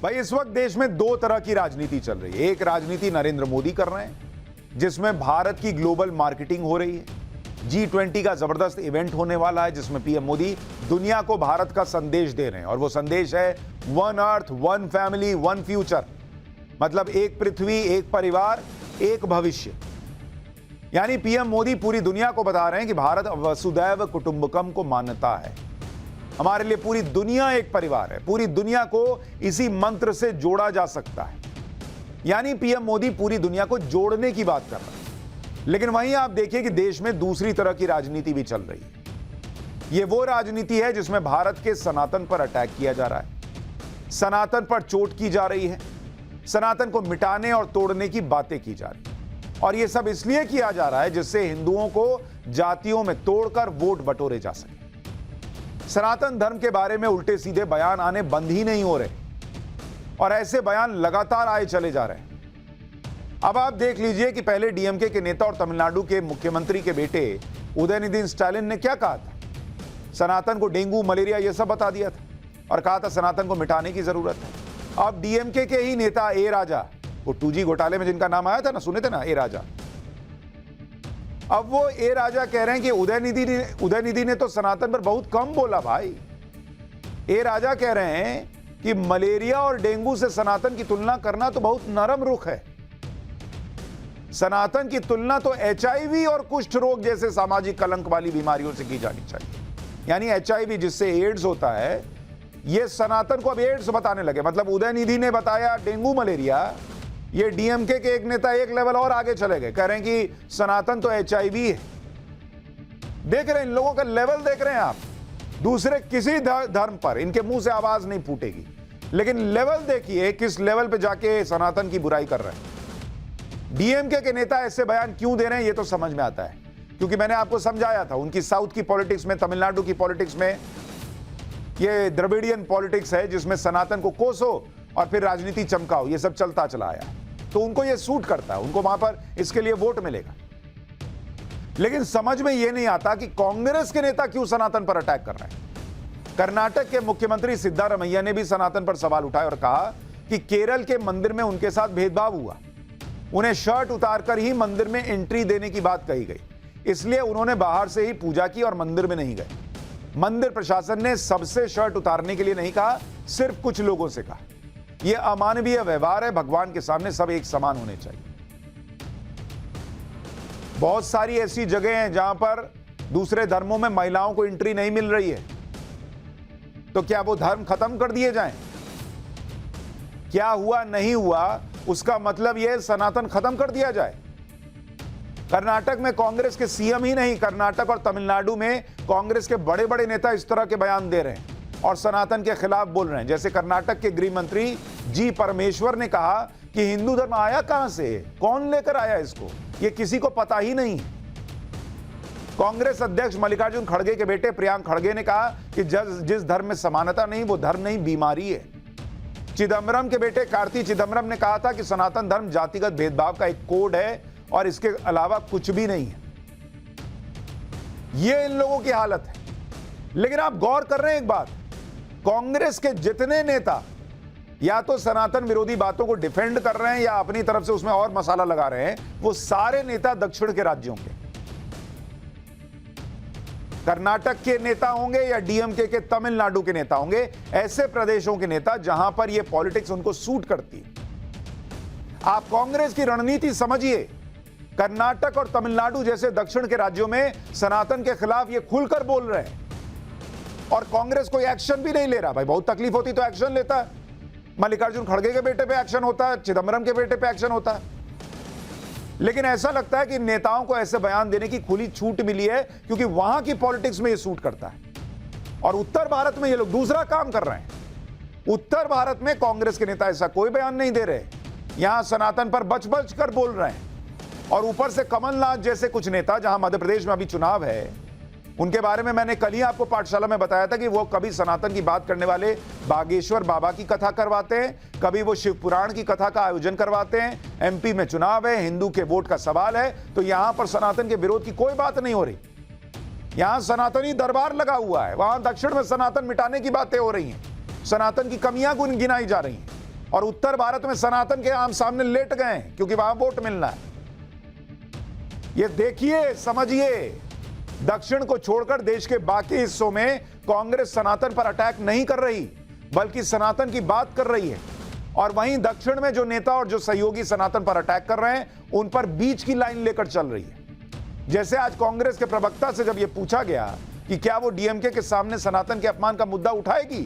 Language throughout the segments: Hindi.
भाई इस वक्त देश में दो तरह की राजनीति चल रही है। एक राजनीति नरेंद्र मोदी कर रहे हैं जिसमें भारत की ग्लोबल मार्केटिंग हो रही है। G20 का जबरदस्त इवेंट होने वाला है जिसमें पीएम मोदी दुनिया को भारत का संदेश दे रहे हैं और वो संदेश है one earth, one family, one future. मतलब एक पृथ्वी, एक परिवार, एक भविष्य। यानी पीएम मोदी पूरी दुनिया को बता रहे हैं कि भारत वसुदैव कुटुंबकम को मान्यता है। हमारे लिए पूरी दुनिया एक परिवार है। पूरी दुनिया को इसी मंत्र से जोड़ा जा सकता है। यानी पीएम मोदी पूरी दुनिया को जोड़ने की बात कर रहे हैं। लेकिन वहीं आप देखिए कि देश में दूसरी तरह की राजनीति भी चल रही है। ये वो राजनीति है जिसमें भारत के सनातन पर अटैक किया जा रहा है, सनातन पर चोट की जा रही है, सनातन को मिटाने और तोड़ने की बातें की जा रही है। और यह सब इसलिए किया जा रहा है जिससे हिंदुओं को जातियों में तोड़कर वोट बटोरे जा सके। सनातन धर्म के बारे में उल्टे सीधे बयान आने बंद ही नहीं हो रहे और ऐसे बयान लगातार आए चले जा रहे हैं। अब आप देख लीजिए कि पहले डीएमके के नेता और तमिलनाडु के मुख्यमंत्री के बेटे उदयनिधि स्टालिन ने क्या कहा था। सनातन को डेंगू, मलेरिया ये सब बता दिया था और कहा था सनातन को मिटाने की जरूरत है। अब डीएमके के ही नेता ए राजा, वो 2G घोटाले में जिनका नाम आया था ना, सुने थे ना, ए राजा। अब वो ए राजा कह रहे हैं कि उदयनिधि ने तो सनातन पर बहुत कम बोला। भाई ए राजा कह रहे हैं कि मलेरिया और डेंगू से सनातन की तुलना करना तो बहुत नरम रुख है। सनातन की तुलना तो HIV और कुष्ठ रोग जैसे सामाजिक कलंक वाली बीमारियों से की जानी चाहिए। यानी HIV जिससे एड्स होता है, ये सनातन को अब एड्स बताने लगे। मतलब उदयनिधि ने बताया डेंगू, मलेरिया, ये डीएमके के एक नेता एक लेवल और आगे चले गए, कह रहे हैं कि सनातन तो HIV है। देख रहे हैं इन लोगों का लेवल, देख रहे हैं आप। दूसरे किसी धर्म पर इनके मुंह से आवाज नहीं फूटेगी, लेकिन लेवल देखिए किस लेवल पे जाके सनातन की बुराई कर रहे हैं। डीएमके के नेता ऐसे बयान क्यों दे रहे हैं ये तो समझ में आता है, क्योंकि मैंने आपको समझाया था उनकी साउथ की पॉलिटिक्स में, तमिलनाडु की पॉलिटिक्स में ये द्रविडियन पॉलिटिक्स है जिसमें सनातन को कोसो और फिर राजनीति चमकाओ, ये सब चलता चला आया। तो उनको ये सूट करता है, उनको वहां पर इसके लिए वोट मिलेगा। लेकिन समझ में ये नहीं आता कि कांग्रेस के नेता क्यों सनातन पर अटैक कर रहे हैं। कर्नाटक के मुख्यमंत्री सिद्धारमैया ने भी सनातन पर सवाल उठाए और कहा कि केरल के मंदिर में उनके साथ भेदभाव हुआ, उन्हें शर्ट उतारकर ही मंदिर में एंट्री देने की बात कही गई, इसलिए उन्होंने बाहर से ही पूजा की और मंदिर में नहीं गए। मंदिर प्रशासन ने सबसे शर्ट उतारने के लिए नहीं कहा, सिर्फ कुछ लोगों से कहा। यह अमानवीय व्यवहार है, भगवान के सामने सब एक समान होने चाहिए। बहुत सारी ऐसी जगह हैं जहां पर दूसरे धर्मों में महिलाओं को एंट्री नहीं मिल रही है, तो क्या वो धर्म खत्म कर दिए जाएं? क्या हुआ नहीं हुआ उसका मतलब यह सनातन खत्म कर दिया जाए? कर्नाटक में कांग्रेस के सीएम ही नहीं, कर्नाटक और तमिलनाडु में कांग्रेस के बड़े बड़े नेता इस तरह के बयान दे रहे हैं और सनातन के खिलाफ बोल रहे हैं। जैसे कर्नाटक के गृह मंत्री जी परमेश्वर ने कहा कि हिंदू धर्म आया कहां से, कौन लेकर आया इसको, ये किसी को पता ही नहीं है। कांग्रेस अध्यक्ष मल्लिकार्जुन खड़गे के बेटे प्रियांक खड़गे ने कहा कि जिस धर्म में समानता नहीं वो धर्म नहीं, बीमारी है। चिदम्बरम के बेटे कार्ति चिदम्बरम ने कहा था कि सनातन धर्म जातिगत भेदभाव का एक कोड है और इसके अलावा कुछ भी नहीं है। यह इन लोगों की हालत है। लेकिन आप गौर कर रहे हैं एक बात, कांग्रेस के जितने नेता या तो सनातन विरोधी बातों को डिफेंड कर रहे हैं या अपनी तरफ से उसमें और मसाला लगा रहे हैं, वो सारे नेता दक्षिण के राज्यों के, कर्नाटक के नेता होंगे या डीएमके के तमिलनाडु के नेता होंगे, ऐसे प्रदेशों के नेता जहां पर यह पॉलिटिक्स उनको सूट करती है। आप कांग्रेस की रणनीति समझिए। कर्नाटक और तमिलनाडु जैसे दक्षिण के राज्यों में सनातन के खिलाफ ये खुलकर बोल रहे हैं और कांग्रेस कोई एक्शन भी नहीं ले रहा। भाई बहुत तकलीफ होती तो एक्शन लेता, मल्लिकार्जुन खड़गे के बेटे पे एक्शन होता, चिदम्बरम के बेटे पे एक्शन होता। लेकिन ऐसा लगता है कि नेताओं को ऐसे बयान देने की खुली छूट मिली है क्योंकि वहां की पॉलिटिक्स में ये सूट करता है। और उत्तर भारत में ये लोग दूसरा काम कर रहे हैं। उत्तर भारत में कांग्रेस के नेता ऐसा कोई बयान नहीं दे रहे, यहां सनातन पर बच बच कर बोल रहे हैं। और ऊपर से कमलनाथ जैसे कुछ नेता, जहां मध्य प्रदेश में अभी चुनाव है, उनके बारे में मैंने कल ही आपको पाठशाला में बताया था कि वो कभी सनातन की बात करने वाले बागेश्वर बाबा की कथा करवाते हैं, कभी वो शिव पुराण की कथा का आयोजन करवाते हैं। एमपी में चुनाव है, हिंदू के वोट का सवाल है, तो यहां पर सनातन के विरोध की कोई बात नहीं हो रही। यहां सनातनी दरबार लगा हुआ है, वहां दक्षिण में सनातन मिटाने की बातें हो रही हैं, सनातन की कमियां गिनाई जा रही हैं। और उत्तर भारत में सनातन के आम सामने लेट गए क्योंकि वहां वोट मिलना है। ये देखिए, समझिए, दक्षिण को छोड़कर देश के बाकी हिस्सों में कांग्रेस सनातन पर अटैक नहीं कर रही, बल्कि सनातन की बात कर रही है। और वहीं दक्षिण में जो नेता और जो सहयोगी सनातन पर अटैक कर रहे हैं, उन पर बीच की लाइन लेकर चल रही है। जैसे आज कांग्रेस के प्रवक्ता से जब यह पूछा गया कि क्या वो डीएमके के सामने सनातन के अपमान का मुद्दा उठाएगी,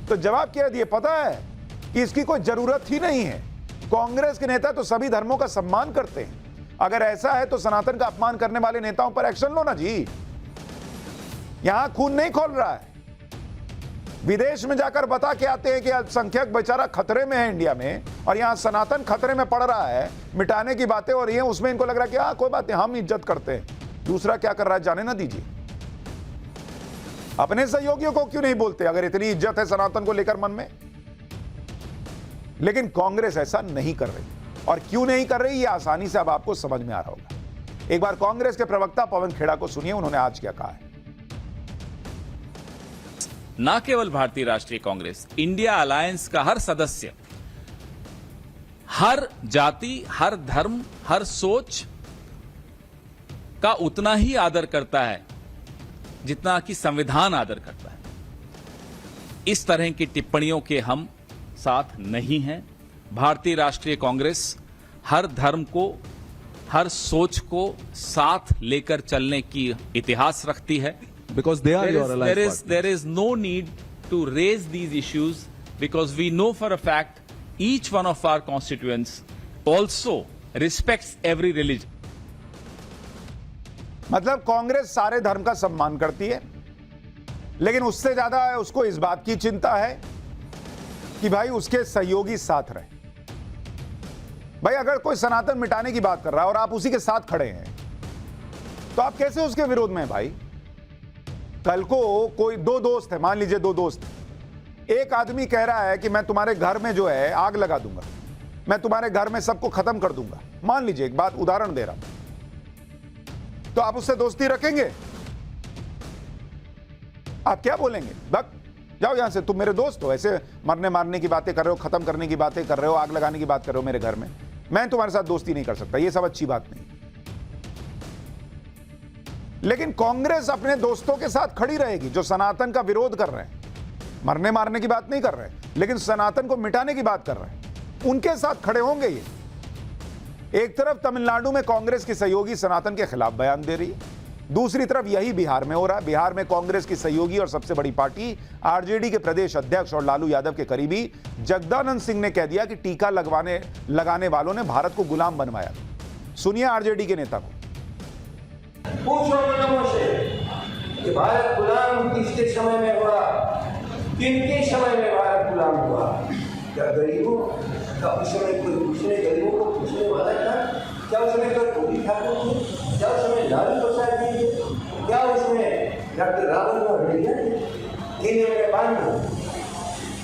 तो जवाब क्या दिए पता है? कि इसकी कोई जरूरत ही नहीं है। कांग्रेस के नेता तो सभी धर्मों का सम्मान करते हैं। अगर ऐसा है तो सनातन का अपमान करने वाले नेताओं पर एक्शन लो ना जी। यहां खून नहीं खोल रहा है। विदेश में जाकर बता के आते हैं कि अल्पसंख्यक बेचारा खतरे में है इंडिया में, और यहां सनातन खतरे में पड़ रहा है, मिटाने की बातें हो रही हैं, उसमें इनको लग रहा है कि हाँ कोई बात नहीं, हम इज्जत करते हैं। दूसरा क्या कर रहा है जाने ना दीजिए। अपने सहयोगियों को क्यों नहीं बोलते अगर इतनी इज्जत है सनातन को लेकर मन में? लेकिन कांग्रेस ऐसा नहीं कर रही, और क्यों नहीं कर रही ये आसानी से अब आपको समझ में आ रहा होगा। एक बार कांग्रेस के प्रवक्ता पवन खेड़ा को सुनिए, उन्होंने आज क्या कहा है। न केवल भारतीय राष्ट्रीय कांग्रेस, इंडिया अलायंस का हर सदस्य हर जाति, हर धर्म, हर सोच का उतना ही आदर करता है जितना कि संविधान आदर करता है। इस तरह की टिप्पणियों के हम साथ नहीं हैं। भारतीय राष्ट्रीय कांग्रेस हर धर्म को, हर सोच को साथ लेकर चलने की इतिहास रखती है। Because they are your alliance partners. There is no need to raise these issues because we know for a fact each one of our constituents also respects every religion. मतलब कांग्रेस सारे धर्म का सम्मान करती है, लेकिन उससे ज्यादा उसको इस बात की चिंता है कि भाई उसके सहयोगी साथ रहे। भाई अगर कोई सनातन मिटाने की बात कर रहा है और आप उसी के साथ खड़े हैं, तो आप कैसे उसके विरोध में हैं भाई? कल को कोई दो दोस्त है, मान लीजिए दो दोस्त, एक आदमी कह रहा है कि मैं तुम्हारे घर में जो है आग लगा दूंगा, मैं तुम्हारे घर में सबको खत्म कर दूंगा, मान लीजिए, एक बात उदाहरण दे रहा हूं, तो आप उससे दोस्ती रखेंगे? आप क्या बोलेंगे? बक जाओ यहां से, तुम मेरे दोस्त हो, ऐसे मरने मारने की बातें कर रहे हो, खत्म करने की बातें कर रहे हो, आग लगाने की बात कर रहे हो मेरे घर में, मैं तुम्हारे साथ दोस्ती नहीं कर सकता। ये सब अच्छी बात नहीं। लेकिन कांग्रेस अपने दोस्तों के साथ खड़ी रहेगी जो सनातन का विरोध कर रहे हैं, मरने मारने की बात नहीं कर रहे, लेकिन सनातन को मिटाने की बात कर रहे हैं, उनके साथ खड़े होंगे ये। एक तरफ तमिलनाडु में कांग्रेस की सहयोगी सनातन के खिलाफ बयान दे रही है, दूसरी तरफ यही बिहार में हो रहा है। बिहार में कांग्रेस की सहयोगी और सबसे बड़ी पार्टी आरजेडी के प्रदेश अध्यक्ष और लालू यादव के करीबी जगदानंद सिंह ने कह दिया कि टीका लगाने वालों ने भारत को गुलाम बनवाया। सुनिए आरजेडी के नेता को। पूछो लोगों से कि भारत गुलाम किसके समय में हुआ, किनके समय में भारत गुलाम हुआ? क्या गरीबों का उस समय कोई पूछने, गरीबों को पूछने वाला था? क्या उसमें कोई गोली ठाकुर थे? क्या उसमें लालू प्रसाद जी थे? क्या उसमें डॉक्टर रावत भेड़िया थे? किन्हीं में बांध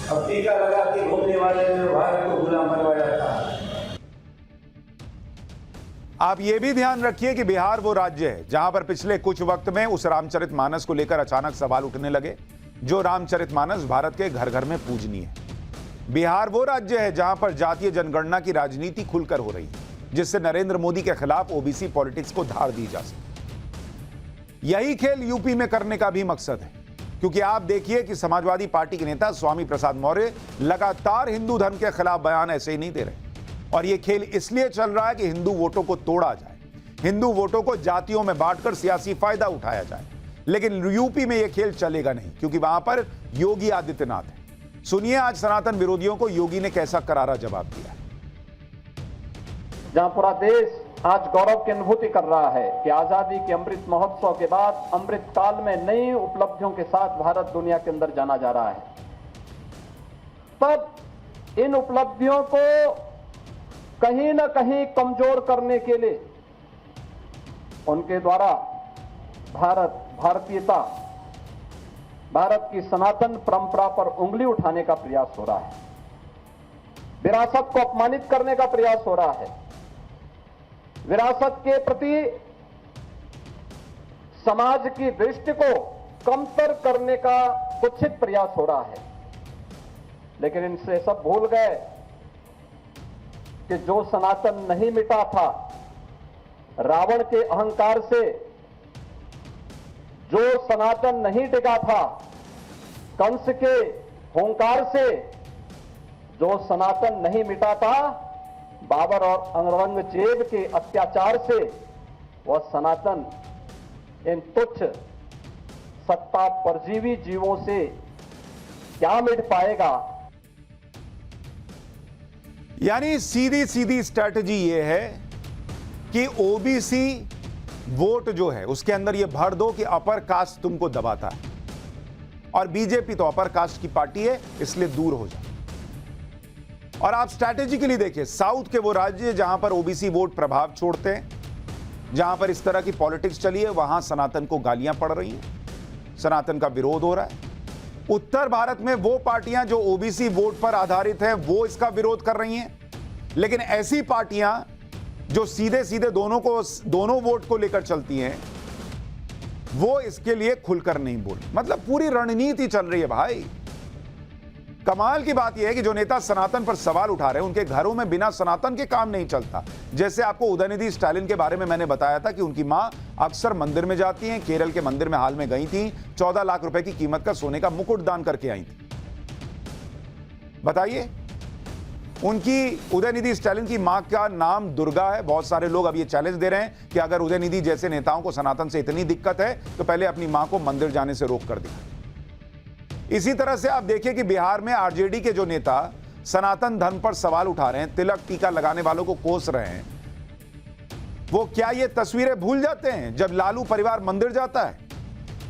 अब टीका लगा के घूमने वाले ने भारत को गुलाम बनवाया था। आप यह भी ध्यान रखिए कि बिहार वो राज्य है जहां पर पिछले कुछ वक्त में उस रामचरितमानस को लेकर अचानक सवाल उठने लगे, जो रामचरितमानस भारत के घर घर में पूजनीय है। बिहार वो राज्य है जहां पर जातीय जनगणना की राजनीति खुलकर हो रही है, जिससे नरेंद्र मोदी के खिलाफ ओबीसी पॉलिटिक्स को धार दी जा सके। यही खेल यूपी में करने का भी मकसद है, क्योंकि आप देखिए कि समाजवादी पार्टी के नेता स्वामी प्रसाद मौर्य लगातार हिंदू धर्म के खिलाफ बयान ऐसे ही नहीं दे रहे, और यह खेल इसलिए चल रहा है कि हिंदू वोटों को तोड़ा जाए, हिंदू वोटों को जातियों में बांटकर सियासी फायदा उठाया जाए। लेकिन यूपी में यह खेल चलेगा नहीं, क्योंकि वहां पर योगी आदित्यनाथ है। सुनिए आज सनातन विरोधियों को योगी ने कैसा करारा जवाब दिया। जहां पूरा देश आज गौरव की अनुभूति कर रहा है कि आजादी के अमृत महोत्सव के बाद अमृत काल में नई उपलब्धियों के साथ भारत दुनिया के अंदर जाना जा रहा है, तब इन उपलब्धियों को कहीं न कहीं कमजोर करने के लिए उनके द्वारा भारतीयता, भारत की सनातन परंपरा पर उंगली उठाने का प्रयास हो रहा है, विरासत को अपमानित करने का प्रयास हो रहा है, विरासत के प्रति समाज की दृष्टि को कमतर करने का कुत्सित प्रयास हो रहा है। लेकिन इनसे सब भूल गए कि जो सनातन नहीं मिटा था, रावण के अहंकार से जो सनातन नहीं टिका था, कंस के हुंकार से जो सनातन नहीं मिटा था, बाबर और औरंगजेब के अत्याचार से वह सनातन इन तुच्छ सत्ता परजीवी जीवों से क्या मिट पाएगा। यानी सीधी सीधी स्ट्रैटेजी यह है कि ओबीसी वोट जो है उसके अंदर यह भर दो कि अपर कास्ट तुमको दबाता है, और बीजेपी तो अपर कास्ट की पार्टी है, इसलिए दूर हो जाओ। और आप स्ट्रैटेजिकली देखिए, साउथ के वो राज्य जहां पर ओबीसी वोट प्रभाव छोड़ते हैं, जहां पर इस तरह की पॉलिटिक्स चली है, वहां सनातन को गालियां पड़ रही हैं, सनातन का विरोध हो रहा है। उत्तर भारत में वो पार्टियां जो ओबीसी वोट पर आधारित हैं वो इसका विरोध कर रही हैं, लेकिन ऐसी पार्टियां जो सीधे सीधे दोनों वोट को लेकर चलती हैं वो इसके लिए खुलकर नहीं बोल। मतलब पूरी रणनीति चल रही है भाई। कमाल की बात यह है कि जो नेता सनातन पर सवाल उठा रहे हैं उनके घरों में बिना सनातन के काम नहीं चलता। जैसे आपको उदयनिधि स्टालिन के बारे में मैंने बताया था कि उनकी मां अक्सर मंदिर में जाती हैं। केरल के मंदिर में हाल में गई थी, 14 लाख रुपए की कीमत का सोने का मुकुट दान करके आई थी। बताइए, उनकी उदयनिधि स्टालिन की मां का नाम दुर्गा है। बहुत सारे लोग अब ये चैलेंज दे रहे हैं कि अगर उदयनिधि जैसे नेताओं को सनातन से इतनी दिक्कत है तो पहले अपनी मां को मंदिर जाने से रोक कर दिया। इसी तरह से आप देखिए कि बिहार में आरजेडी के जो नेता सनातन धर्म पर सवाल उठा रहे हैं, तिलक टीका लगाने वालों को कोस रहे हैं, वो क्या ये तस्वीरें भूल जाते हैं जब लालू परिवार मंदिर जाता है?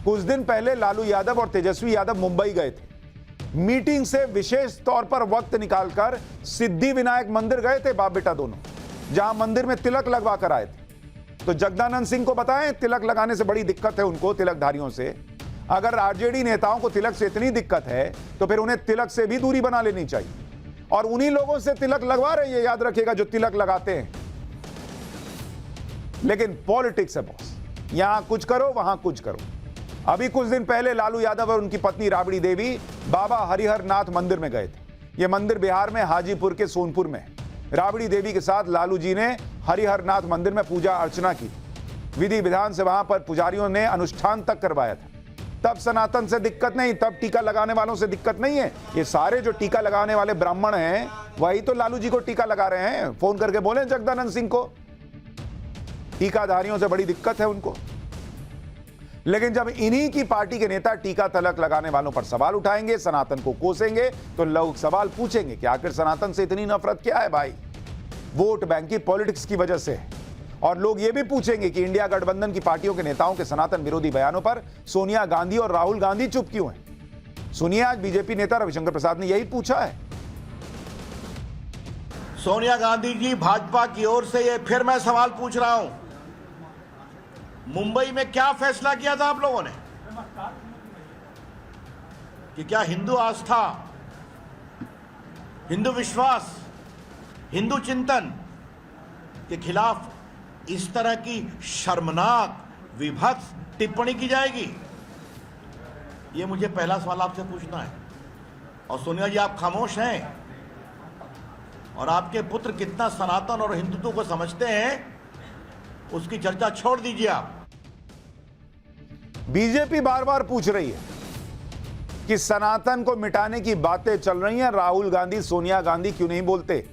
कुछ दिन पहले लालू यादव और तेजस्वी यादव मुंबई गए थे। मीटिंग से विशेष तौर पर वक्त निकालकर सिद्धि विनायक मंदिर गए थे, बाप बेटा दोनों, जहां मंदिर में तिलक लगवा कर आए थे। तो जगदानंद सिंह को बताएं, तिलक लगाने से बड़ी दिक्कत है उनको, तिलकधारियों से। अगर आरजेडी नेताओं को तिलक से इतनी दिक्कत है तो फिर उन्हें तिलक से भी दूरी बना लेनी चाहिए। और उन्हीं लोगों से तिलक लगवा रहे हैं, याद रखिएगा, जो तिलक लगाते हैं। लेकिन पॉलिटिक्स है बॉस, यहां कुछ करो वहां कुछ करो। अभी कुछ दिन पहले लालू यादव और उनकी पत्नी राबड़ी देवी बाबा हरिहर नाथ मंदिर में गए थे। यह मंदिर बिहार में हाजीपुर के सोनपुर में है। राबड़ी देवी के साथ लालू जी ने हरिहर नाथ मंदिर में पूजा अर्चना की। विधि विधान से वहां पर पुजारियों ने अनुष्ठान तक करवाया था। तब सनातन से दिक्कत नहीं, तब टीका लगाने वालों से दिक्कत नहीं है। ये सारे जो टीका लगाने वाले ब्राह्मण हैं वही तो लालू जी को टीका लगा रहे हैं। फोन करके बोले जगदानंद सिंह को, टीकाधारियों से बड़ी दिक्कत है उनको। लेकिन जब इन्हीं की पार्टी के नेता टीका तलक लगाने वालों पर सवाल उठाएंगे, सनातन को कोसेंगे, तो लोग सवाल पूछेंगे कि आखिर सनातन से इतनी नफरत क्या है भाई? वोट बैंक की पॉलिटिक्स की वजह से है। और लोग ये भी पूछेंगे कि इंडिया गठबंधन की पार्टियों के नेताओं के सनातन विरोधी बयानों पर सोनिया गांधी और राहुल गांधी चुप क्यों हैं? सुनिए, आज बीजेपी नेता रविशंकर प्रसाद ने यही पूछा है। सोनिया गांधी जी, भाजपा की ओर से ये फिर मैं सवाल पूछ रहा हूं, मुंबई में क्या फैसला किया था आप लोगों ने कि क्या हिंदू आस्था, हिंदू विश्वास, हिंदू चिंतन के खिलाफ इस तरह की शर्मनाक विभत्स टिप्पणी की जाएगी? ये मुझे पहला सवाल आपसे पूछना है। और सोनिया जी, आप खामोश हैं, और आपके पुत्र कितना सनातन और हिंदुत्व को समझते हैं उसकी चर्चा छोड़ दीजिए आप। बीजेपी बार बार पूछ रही है कि सनातन को मिटाने की बातें चल रही हैं, राहुल गांधी, सोनिया गांधी क्यों नहीं बोलते?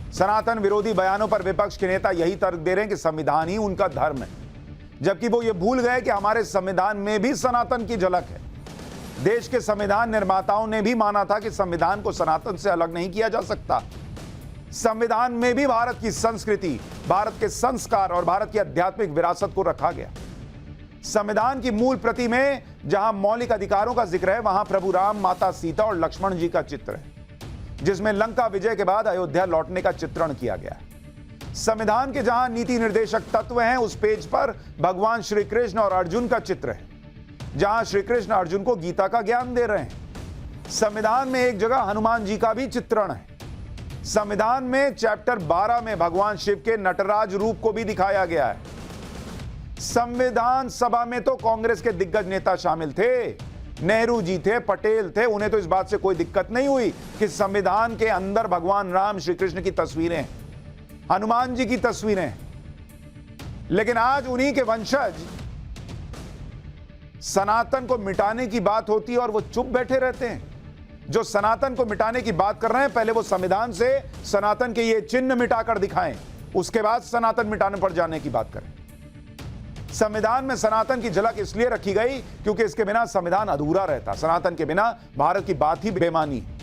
सनातन विरोधी बयानों पर विपक्ष के नेता यही तर्क दे रहे हैं कि संविधान ही उनका धर्म है, जबकि वो ये भूल गए कि हमारे संविधान में भी सनातन की झलक है। देश के संविधान निर्माताओं ने भी माना था कि संविधान को सनातन से अलग नहीं किया जा सकता। संविधान में भी भारत की संस्कृति, भारत के संस्कार और भारत की आध्यात्मिक विरासत को रखा गया। संविधान की मूल प्रति में जहां मौलिक अधिकारों का जिक्र है, वहां प्रभु राम, माता सीता और लक्ष्मण जी का चित्र है, जिसमें लंका विजय के बाद अयोध्या लौटने का चित्रण किया गया है। संविधान के जहां नीति निर्देशक तत्व हैं, उस पेज पर भगवान श्री कृष्ण और अर्जुन का चित्र है, जहां श्री कृष्ण अर्जुन को गीता का ज्ञान दे रहे हैं। संविधान में एक जगह हनुमान जी का भी चित्रण है। संविधान में चैप्टर 12 में भगवान शिव के नटराज रूप को भी दिखाया गया है। संविधान सभा में तो कांग्रेस के दिग्गज नेता शामिल थे, नेहरू जी थे, पटेल थे, उन्हें तो इस बात से कोई दिक्कत नहीं हुई कि संविधान के अंदर भगवान राम श्री कृष्ण की तस्वीरें, हनुमान जी की तस्वीरें। लेकिन आज उन्हीं के वंशज सनातन को मिटाने की बात होती है और वो चुप बैठे रहते हैं। जो सनातन को मिटाने की बात कर रहे हैं, पहले वो संविधान से सनातन के ये चिन्ह मिटाकर दिखाएं, उसके बाद सनातन मिटाने पर जाने की बात करें। संविधान में सनातन की झलक इसलिए रखी गई क्योंकि इसके बिना संविधान अधूरा रहता। सनातन के बिना भारत की बात ही बेमानी है।